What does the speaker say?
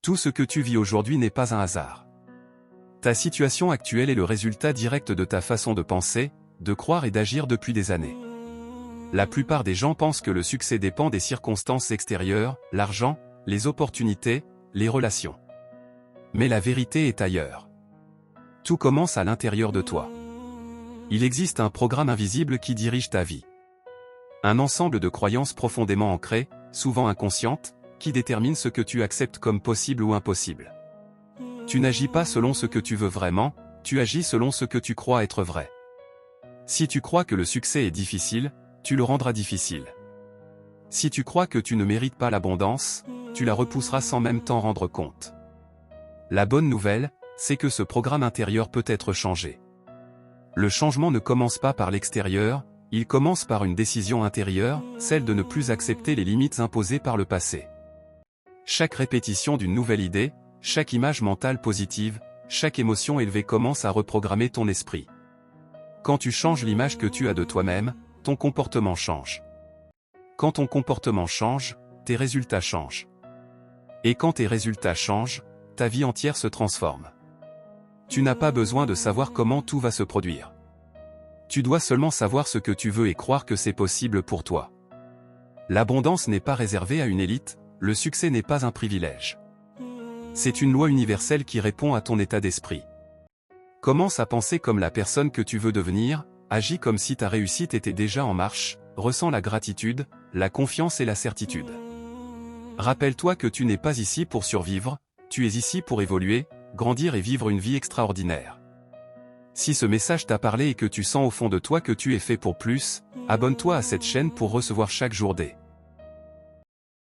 Tout ce que tu vis aujourd'hui n'est pas un hasard. Ta situation actuelle est le résultat direct de ta façon de penser, de croire et d'agir depuis des années. La plupart des gens pensent que le succès dépend des circonstances extérieures, l'argent, les opportunités, les relations. Mais la vérité est ailleurs. Tout commence à l'intérieur de toi. Il existe un programme invisible qui dirige ta vie. Un ensemble de croyances profondément ancrées, souvent inconscientes, qui déterminent ce que tu acceptes comme possible ou impossible. Tu n'agis pas selon ce que tu veux vraiment, tu agis selon ce que tu crois être vrai. Si tu crois que le succès est difficile, tu le rendras difficile. Si tu crois que tu ne mérites pas l'abondance, tu la repousseras sans même t'en rendre compte. La bonne nouvelle, c'est que ce programme intérieur peut être changé. Le changement ne commence pas par l'extérieur, il commence par une décision intérieure, celle de ne plus accepter les limites imposées par le passé. Chaque répétition d'une nouvelle idée, chaque image mentale positive, chaque émotion élevée commence à reprogrammer ton esprit. Quand tu changes l'image que tu as de toi-même, ton comportement change. Quand ton comportement change, tes résultats changent. Et quand tes résultats changent, ta vie entière se transforme. Tu n'as pas besoin de savoir comment tout va se produire. Tu dois seulement savoir ce que tu veux et croire que c'est possible pour toi. L'abondance n'est pas réservée à une élite, le succès n'est pas un privilège. C'est une loi universelle qui répond à ton état d'esprit. Commence à penser comme la personne que tu veux devenir, agis comme si ta réussite était déjà en marche, ressens la gratitude, la confiance et la certitude. Rappelle-toi que tu n'es pas ici pour survivre, tu es ici pour évoluer, grandir et vivre une vie extraordinaire. Si ce message t'a parlé et que tu sens au fond de toi que tu es fait pour plus, abonne-toi à cette chaîne pour recevoir chaque jour des